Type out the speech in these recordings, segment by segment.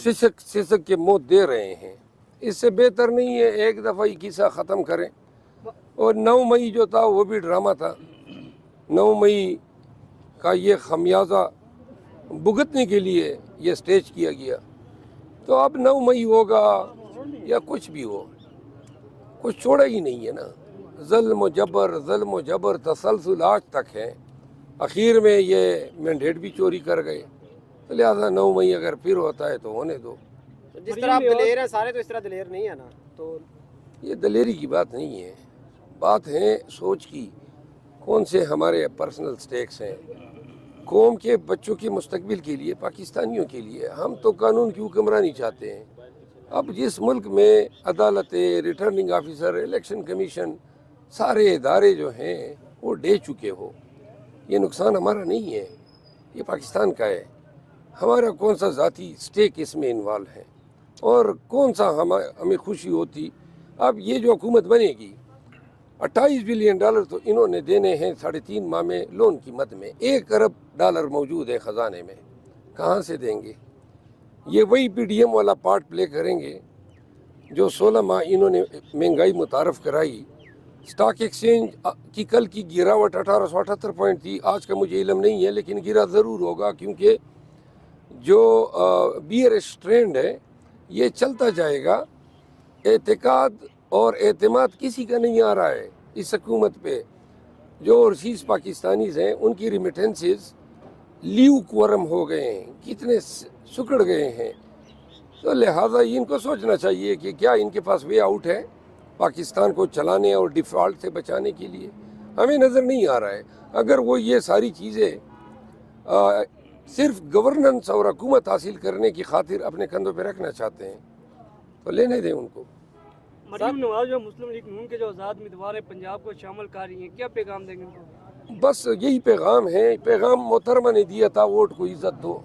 सिसक सिसक के मौत दे रहे हैं। इससे बेहतर नहीं है एक दफ़ा ही किस्सा ख़त्म करें। और 9 मई जो था वो भी ड्रामा था। 9 मई का ये खमियाजा भुगतने के लिए ये स्टेज किया गया। तो अब 9 मई होगा या कुछ भी हो, कुछ छोड़ा ही नहीं है ना। ज़ल्म जबर तसलसल आज तक है। आखिर में ये मैंडेट भी चोरी कर गए। तो लिहाजा 9 मई अगर फिर होता है तो होने दो। जिस तरह आप दलेर हैं सारे, तो इस तरह दलेर नहीं है ना। तो ये दलेरी की बात नहीं है, बात है सोच की। कौन से हमारे पर्सनल स्टेक्स हैं कौम के बच्चों के मुस्तकबिल के लिए, पाकिस्तानियों के लिए। हम तो कानून की हुक्मरानी चाहते हैं। अब जिस मुल्क में अदालतें, रिटर्निंग ऑफिसर, इलेक्शन कमीशन, सारे इदारे जो हैं वो डे चुके हो, ये नुकसान हमारा नहीं है, ये पाकिस्तान का है। हमारा कौन सा ज़ाती स्टेक इसमें इन्वॉल्व है और कौन सा हमें खुशी होती। अब ये जो हुकूमत बनेगी, 28 बिलियन डॉलर तो इन्होंने देने हैं 3.5 माह में लोन की मद में। 1 अरब डॉलर मौजूद है ख़जाने में, कहाँ से देंगे? ये वही PDM वाला पार्ट प्ले करेंगे जो 16 माह इन्होंने महंगाई मुतारफ़ कराई। स्टॉक एक्सचेंज की कल की गिरावट 1878 पॉइंट थी। आज का मुझे इल्म नहीं है, लेकिन गिरा ज़रूर होगा, क्योंकि जो बियरिश ट्रेंड है ये चलता जाएगा। एतकाद और एतमाद किसी का नहीं आ रहा है इस हुकूमत पे। जो ओवरसीज़ पाकिस्तानीज़ हैं उनकी रिमिटेंसेस ल्यूकवरम हो गए हैं, कितने सुकड़ गए हैं। तो लिहाजा इनको सोचना चाहिए कि क्या इनके पास वे आउट है पाकिस्तान को चलाने और डिफ़ॉल्ट से बचाने के लिए। हमें नज़र नहीं आ रहा है। अगर वो ये सारी चीज़ें सिर्फ गवर्नेंस और हुकूमत हासिल करने की खातिर अपने कंधों पे रखना चाहते हैं तो लेने दें उनको। मरीम नवाज जो मुस्लिम लीग नून के जो आज़ाद उम्मीदवार है पंजाब को शामिल कर रही हैं, क्या पैगाम देंगे उनको? बस यही पैगाम है। पैगाम मोहतरमा ने दिया था, वोट को इज्जत दो।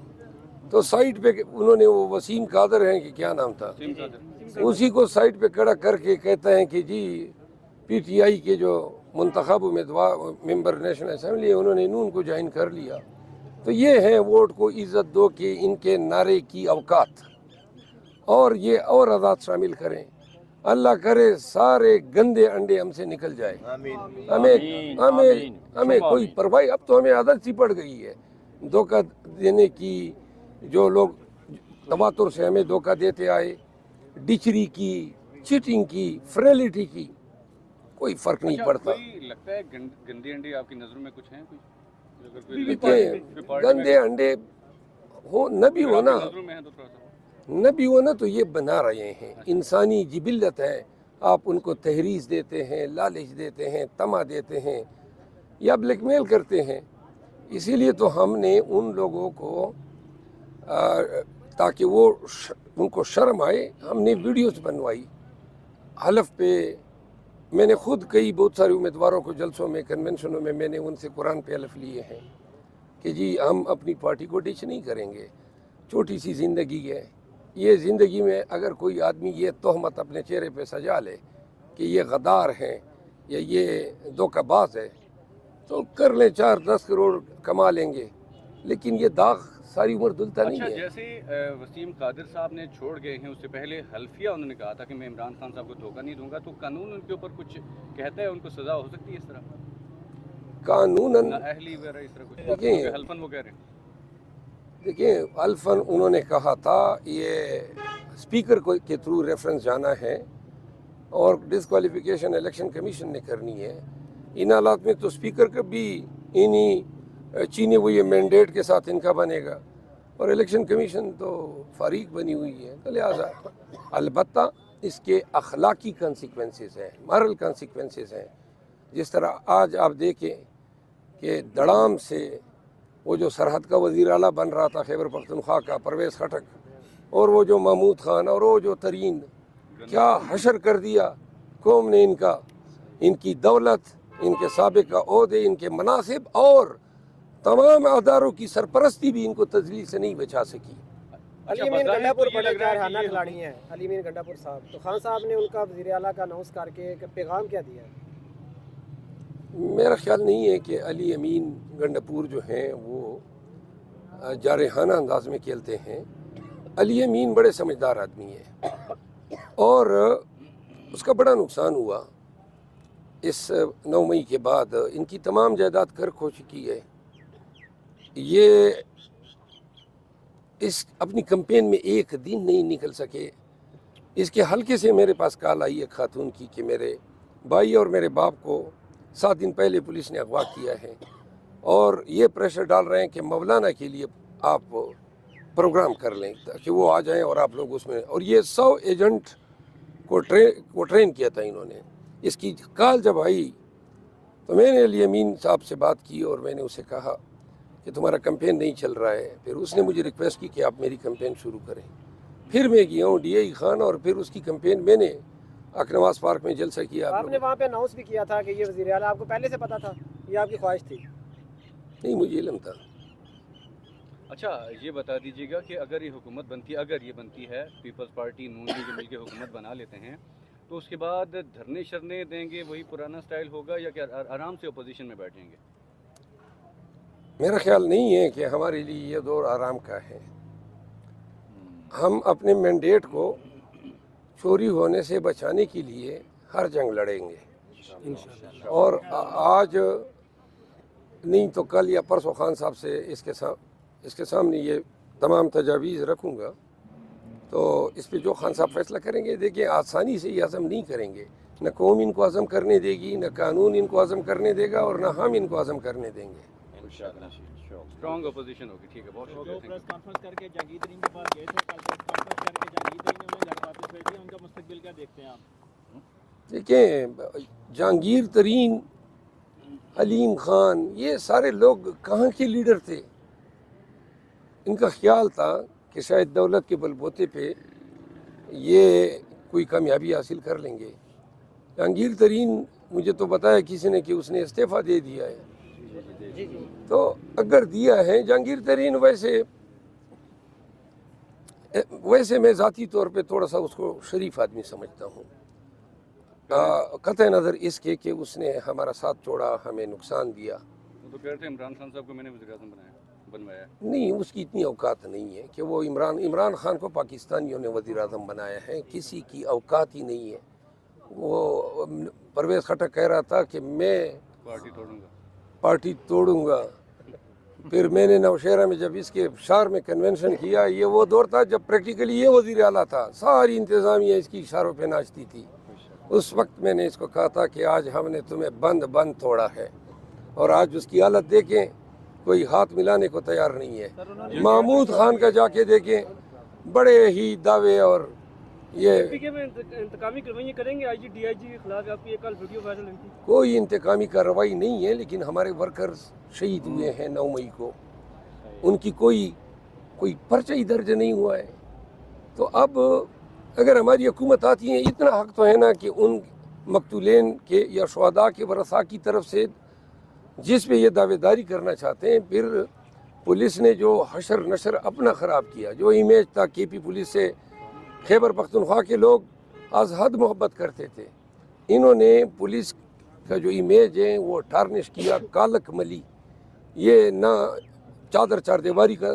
तो साइड पे उन्होंने वो वसीम कादर हैं कि क्या नाम था, उसी को साइड पे खड़ा करके कहते हैं कि जी PTI के जो मुंतखब उम्मीदवार मेंबर नेशनल असम्बली उन्होंने नून को ज्वाइन कर लिया। तो ये है वोट को इज्जत दो कि इनके नारे की औकात। और ये और आज़ाद शामिल करें। अल्लाह करे सारे गंदे अंडे हमसे निकल जाए। हमें कोई परवाह, अब तो हमें आदत सी पड़ गई है धोखा देने की। जो लोग तवातुर से हमें धोखा देते आए, डिचरी की, चीटिंग की, फ्रेलिटी की, कोई फर्क नहीं पड़ता। लगता है गंदे अंडे आपकी नज़रों में कुछ हैं? गंदे अंडे हो न भी हो ना, न भी हो ना, तो ये बना रहे हैं। इंसानी जिबिल्लत है। आप उनको तहरीस देते हैं, लालच देते हैं, तमा देते हैं या ब्लैकमेल करते हैं। इसीलिए तो हमने उन लोगों को ताकि वो उनको शर्म आए, हमने वीडियोस बनवाई। हलफ पे मैंने खुद कई बहुत सारे उम्मीदवारों को जलसों में, कन्वेंशनों में मैंने उनसे कुरान पे हलफ लिए हैं कि जी हम अपनी पार्टी को डिच नहीं करेंगे। छोटी सी ज़िंदगी है, ये ज़िंदगी में अगर कोई आदमी ये तोहमत अपने चेहरे पे सजा ले कि ये गद्दार हैं या ये धोखाबाज है, तो कर ले 4-10 करोड़ कमा लेंगे, लेकिन ये दाग सारी उम्र धुलता नहीं है। जैसे वसीम कादिर साहब ने छोड़ गए हैं, उससे पहले हल्फिया उन्होंने कहा था कि मैं इमरान खान साहब को धोखा नहीं दूंगा, तो कानून उनके ऊपर कुछ कहता है, उनको सज़ा हो सकती है इस तरह? कानूनन अहली वगैरह इस तरह कुछ देखिए, हल्फन वो कह रहे हैं। देखिए अल्फन उन्होंने कहा था ये स्पीकर को के थ्रू रेफरेंस जाना है और डिसक्वालिफिकेशन इलेक्शन कमीशन ने करनी है। इन हालात में तो स्पीकर का भी इन्हीं चीनी हुई मैंडेट के साथ इनका बनेगा और इलेक्शन कमीशन तो फारीक बनी हुई है। तो लिहाजा अलबत्ता इसके अखलाकी कंसिक्वेंसेस हैं, मॉरल कंसिक्वेंसेस हैं। जिस तरह आज आप देखें कि दड़ाम से वो जो सरहद का वज़ीर आला बन रहा था खैबर पख्तूनख्वा का परवेज़ खटक, और वो जो महमूद खान और वो जो तरीन, क्या हशर कर दिया कौम ने इनका। इनकी दौलत, इनके साबिक़ा ओहदे, इनके मनासिब और तमाम अदारों की सरपरस्ती भी इनको तजलील से नहीं बचा सकी। अली अमीन गंडापुर बड़े कारखाना खिलाड़ी हैं, अली अमीन गंडापुर साहब। तो खान साहब ने उनका वज़ीर आला का अनाउंस करके पैगाम क्या दिया? मेरा ख्याल नहीं है कि अली अमीन गंडापुर जो हैं वो जारहाना अंदाज में खेलते हैं। علی امین بڑے سمجھدار آدمی ہے اور اس کا بڑا نقصان ہوا. اس 9 مئی کے بعد ان کی تمام جائیداد قرق ہو چکی ہے. یہ اس اپنی کمپین میں ایک دن نہیں نکل سکے. اس کے حلقے سے میرے پاس کال آئی ایک خاتون کی کہ میرے بھائی اور میرے باپ کو 7 دن پہلے پولیس نے اغوا کیا ہے اور یہ پریشر ڈال رہے ہیں کہ مولانا کے لیے آپ پروگرام کر لیں تاکہ وہ آ جائیں اور آپ لوگ اس میں. اور یہ 100 ایجنٹ کو ٹرین کیا تھا انہوں نے. اس کی کال جب آئی تو میں نے علی امین صاحب سے بات کی اور میں نے اسے کہا کہ تمہارا کمپین نہیں چل رہا ہے. پھر اس نے مجھے ریکویسٹ کی کہ آپ میری کمپین شروع کریں. پھر میں گیا ہوں DI خان اور پھر اس کی کمپین میں نے اکنواز پارک میں جلسہ کیا. آپ نے وہاں پہ اناؤنس بھی کیا تھا کہ یہ وزیر اعلیٰ، آپ کو پہلے سے پتا تھا، یہ آپ کی خواہش تھی؟ نہیں، مجھے علم تھا. اچھا یہ بتا دیجیے گا کہ اگر یہ حکومت بنتی ہے پیپلز پارٹی نون لیگ مل کے حکومت بنا لیتے ہیں تو اس کے بعد دھرنے شرنے دیں گے، وہی پرانا سٹائل ہوگا یا کہ آرام سے اپوزیشن میں بیٹھیں گے؟ میرا خیال نہیں ہے کہ ہمارے لیے یہ دور آرام کا ہے. ہم اپنے مینڈیٹ کو چوری ہونے سے بچانے کے لیے ہر جنگ لڑیں گے اور آج نہیں تو کل یا پرسوں خان صاحب سے اس کے سامنے یہ تمام تجاویز رکھوں گا. تو اس پہ جو خان صاحب فیصلہ کریں گے. دیکھیں آسانی سے یہ عزم نہیں کریں گے. نہ قوم ان کو عزم کرنے دے گی، نہ قانون ان کو عزم کرنے دے گا اور نہ ہم ان کو عزم کرنے دیں گے. اسٹرانگ اپوزیشن ہوگی. ٹھیک ہے، بہت شکریہ. پریس کانفرنس کر کے جہانگیر ترین کے پاس گئے تھے، کل پریس کانفرنس کر کے جہانگیر ترین نے انہیں گھر واپس بھیج دیا. ان کا مستقبل کیا دیکھتے ہیں آپ؟ دیکھیں جہانگیر ترین، حلیم خان، یہ سارے لوگ کہاں کے لیڈر تھے؟ ان کا خیال تھا کہ شاید دولت کے بل بوتے پہ یہ کوئی کامیابی حاصل کر لیں گے. جہانگیر ترین مجھے تو بتایا کسی نے کہ اس نے استعفیٰ دے دیا ہے. تو اگر دیا ہے جہانگیر ترین، ویسے میں ذاتی طور پہ تھوڑا سا اس کو شریف آدمی سمجھتا ہوں، قطع نظر اس کے کہ اس نے ہمارا ساتھ چھوڑا، ہمیں نقصان دیا. وہ تو کہہ رہے تھے عمران خان صاحب کو میں نے وزیر اعظم بنوایا. نہیں، اس کی اتنی اوقات نہیں ہے کہ وہ عمران خان کو پاکستانیوں نے وزیر اعظم بنایا ہے. کسی کی اوقات ہی نہیں ہے. وہ پرویز خٹک کہہ رہا تھا کہ میں پارٹی توڑوں گا. پھر میں نے نوشہرہ میں جب اس کے شہر میں کنونشن کیا، یہ وہ دور تھا جب پریکٹیکلی یہ وزیر اعلیٰ تھا، ساری انتظامیہ اس کی اشاروں پہ ناچتی تھی. اس وقت میں نے اس کو کہا تھا کہ آج ہم نے تمہیں بند توڑا ہے اور آج اس کی حالت دیکھیں، کوئی ہاتھ ملانے کو تیار نہیں ہے. محمود خان کا جا کے دیکھیں، بڑے ہی دعوے اور یہ انتقامی کارروائیاں کریں گے. DIG کے خلاف آپ کی ایک کل ویڈیو وائرل ہوئی تھی. کوئی انتقامی کارروائی نہیں ہے، لیکن ہمارے ورکرز شہید ہوئے ہیں 9 مئی کو. ان کی کوئی پرچہ ہی درج نہیں ہوا ہے. تو اب اگر ہماری حکومت آتی ہے، اتنا حق تو ہے نا کہ ان مقتولین کے یا شہداء کے ورثاء کی طرف سے جس پہ یہ دعوے داری کرنا چاہتے ہیں. پھر پولیس نے جو حشر نشر اپنا خراب کیا، جو امیج تھا KP پولیس سے خیبر پختونخوا کے لوگ از حد محبت کرتے تھے، انہوں نے پولیس کا جو امیج ہے وہ ٹارنش کیا، کالک ملی. یہ نہ چادر چار دیواری کا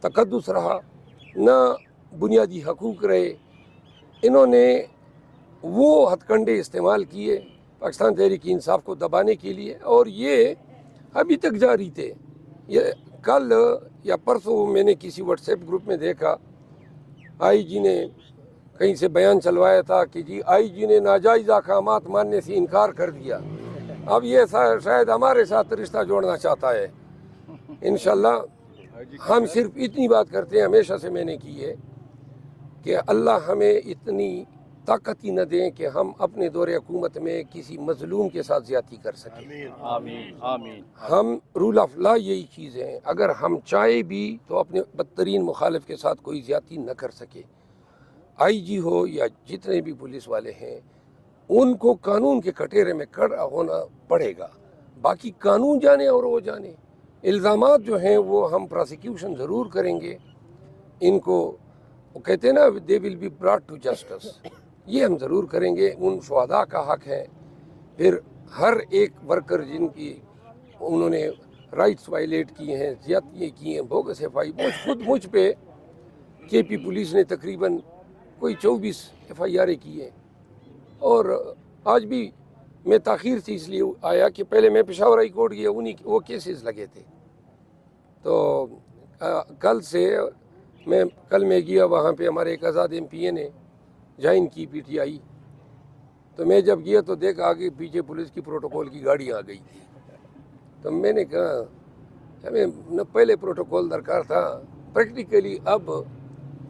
تقدس رہا، نہ بنیادی حقوق رہے. انہوں نے وہ ہتھ کنڈے استعمال کیے پاکستان تحریک انصاف کو دبانے کے لیے، اور یہ ابھی تک جاری تھے. یہ کل یا پرسوں میں نے کسی واٹس ایپ گروپ میں دیکھا، IG نے کہیں سے بیان چلوایا تھا کہ جی IG نے ناجائز احکامات ماننے سے انکار کر دیا. اب یہ شاید ہمارے ساتھ رشتہ جوڑنا چاہتا ہے. انشاءاللہ ہم صرف اتنی بات کرتے ہیں، ہمیشہ سے میں نے کی ہے کہ اللہ ہمیں اتنی طاقت ہی نہ دیں کہ ہم اپنے دور حکومت میں کسی مظلوم کے ساتھ زیادتی کر سکیں. آمین. ہم رول آف لا یہی چیز ہیں، اگر ہم چاہے بھی تو اپنے بدترین مخالف کے ساتھ کوئی زیادتی نہ کر سکے. IG ہو یا جتنے بھی پولیس والے ہیں، ان کو قانون کے کٹہرے میں کھڑا ہونا پڑے گا. باقی قانون جانے اور وہ جانے، الزامات جو ہیں وہ ہم پراسیکیوشن ضرور کریں گے. ان کو وہ کہتے ہیں نا they will be brought to justice، یہ ہم ضرور کریں گے. ان شہداء کا حق ہے. پھر ہر ایک ورکر جن کی انہوں نے رائٹس وائلیٹ کی ہیں، زیادتیاں کی ہیں، بوگس FI خود مجھ پہ KP पुलिस ने तकरीबन कोई 24 FIR की हैं। और आज भी मैं ताख़ीर से इसलिए आया कि पहले मैं पेशावर हाई कोर्ट गया, उन्हीं वो केसेस लगे थे। तो कल मैं गया वहाँ पे, हमारे एक आज़ाद MPA ने ज्वाइन की PTI। तो मैं जब गया तो देखा आगे पीछे पुलिस की प्रोटोकॉल की गाड़ी आ गई थी। तो मैंने कहा हमें न पहले प्रोटोकॉल दरकार था। प्रैक्टिकली अब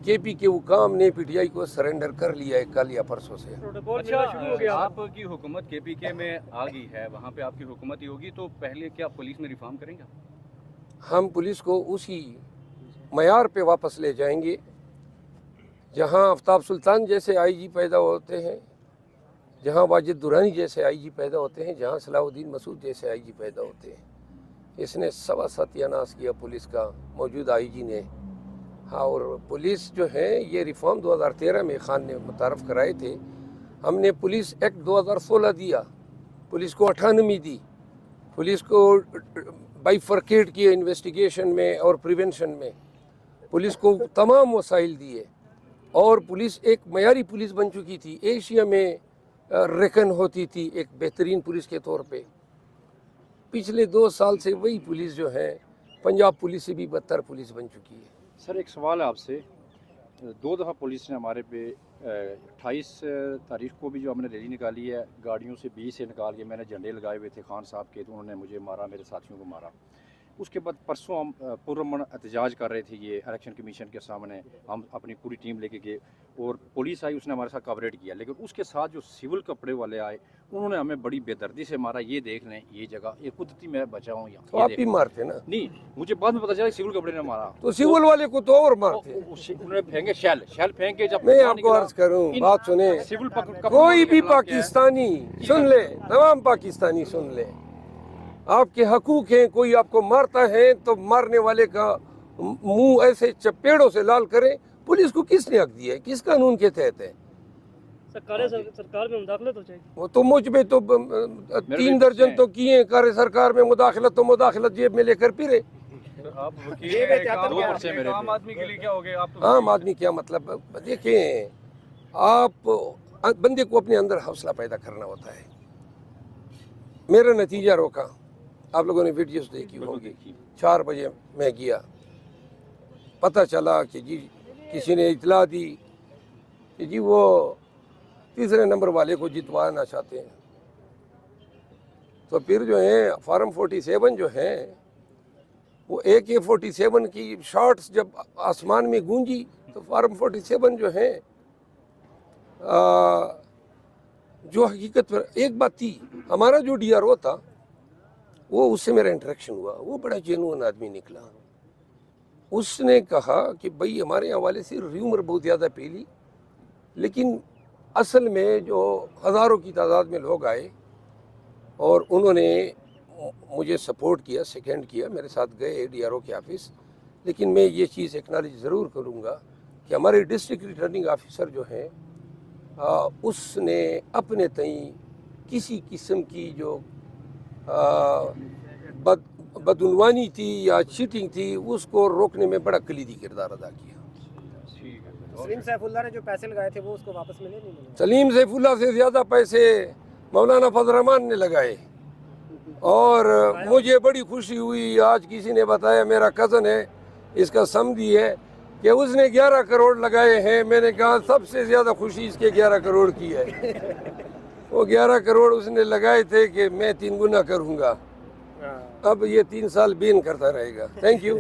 KP के हुकाम ने PTI को सरेंडर कर लिया है कल या परसों से। प्रोटोकॉल अच्छा, मिलना शुरू हो गया। आपकी हुकूमत KPK में आ गई है, वहाँ पे आपकी हुकूमत ही होगी, तो पहले क्या पुलिस में रिफॉर्म करेंगे? हम पुलिस को उसी मयार पे वापस ले जाएंगे जहाँ आफ्ताब सुल्तान जैसे IG पैदा होते हैं, जहाँ वाजिद दुरानी जैसे IG पैदा होते हैं, जहाँ सलाहुद्दीन मसूद जैसे IG पैदा होते हैं। इसने सवा सत्यानाश किया पुलिस का मौजूदा IG ने। हाँ, और पुलिस जो है ये रिफॉर्म 2013 में खान ने मुतारफ़ कराए थे। हमने पुलिस एक्ट 2016 दिया, पुलिस को ऑटोनॉमी दी, पुलिस को बाइफरकेट किया इन्वेस्टिगेशन में और प्रिवेंशन में, पुलिस को तमाम वसाइल दिए और पुलिस एक मयारी पुलिस बन चुकी थी। एशिया में रेकन होती थी एक बेहतरीन पुलिस के तौर पे। पिछले 2 साल से वही पुलिस जो है पंजाब पुलिस से भी बदतर पुलिस बन चुकी है। सर एक सवाल है आपसे, 2 दफ़ा पुलिस ने हमारे पे 28 तारीख को भी जो हमने रैली निकाली है, गाड़ियों से 20 से निकाल के मैंने झंडे लगाए हुए थे खान साहब के, तो उन्होंने मुझे मारा, मेरे साथियों को मारा। उसके बाद परसों हम पुरअमन एहतजाज कर रहे थे ये इलेक्शन कमीशन के सामने, हम अपनी पूरी टीम लेके गए और पुलिस आई, उसने हमारे साथ कवरेट किया। लेकिन उसके साथ जो सिविल कपड़े वाले आए उन्होंने हमें बड़ी बेदर्दी से मारा। ये देख लें, ये जगह ये कुदरती मैं बचा हूँ यहाँ। तो आप भी मारते ना? नहीं, मुझे बाद में पता चला सिविल कपड़े ने मारा। तो सिविल वाले को तो और मारते। उन्होंने फेंके शेल फेंक के, जब मैं आपको अर्ज करूं, बात सुने, सिविल कोई भी पाकिस्तानी सुन ले, तमाम पाकिस्तानी सुन ले, आपके हकूक हैं, कोई आपको मारता है तो मारने वाले का मुंह ऐसे चपेड़ों से लाल करे। पुलिस को किसने हक दिया है, किस कानून के तहत है? सरकार में मुदाखलत हो चाहिए। वो तो मुझ में तो 3 दर्जन तो किए कार्य सरकार में मुदाखलत, तो मुदाखलत जेब में लेकर फिरे। आप वकील हैं, आम आदमी के लिए क्या हो गए आप? तो आम आदमी क्या मतलब? देखें, आप बंदे को अपने अंदर हौसला पैदा करना होता है। मेरा नतीजा रोका, आप लोगों ने वीडियोस देखी होगी। 4 बजे मैं गया, पता चला कि जी किसी ने इतला दी कि जी वो तीसरे नंबर वाले को जितवाना चाहते हैं। तो फिर जो है फार्म 47 जो है वो AK-47 की शॉट्स जब आसमान में गूंजी तो फार्म 47 जो है जो हकीकत पर एक बात थी, हमारा जो DRO था वो उससे मेरा इंटरेक्शन हुआ, वो बड़ा जेन्युइन आदमी निकला। उसने कहा कि भाई हमारे यहाँ वाले से र्यूमर बहुत ज़्यादा फैली, लेकिन असल में जो हज़ारों की तादाद में लोग आए और उन्होंने मुझे सपोर्ट किया, सेकेंड किया, मेरे साथ गए DRO के ऑफिस। लेकिन मैं ये चीज़ एक्नॉलेज ज़रूर करूँगा कि हमारे डिस्ट्रिक्ट रिटर्निंग ऑफिसर जो हैं उसने अपने तई किसी किस्म की जो बदउनवानी थी या चीटिंग थी उसको रोकने में बड़ा कलीदी किरदार अदा किया। सलीम सैफुल्लाह ने जो पैसे लगाए थे वो उसको वापस मिले नहीं मिले? सलीम सैफुल्लाह से ज़्यादा पैसे मौलाना फजल रहमान ने लगाए और मुझे बड़ी खुशी हुई। आज किसी ने बताया, मेरा कज़न है, इसका समधी है, कि उसने 11 करोड़ लगाए हैं। मैंने कहा सबसे ज़्यादा खुशी इसके 11 करोड़ की है। वो 11 करोड़ उसने लगाए थे कि मैं 3 गुना करूँगा। अब ये 3 साल बेन करता रहेगा। Thank you.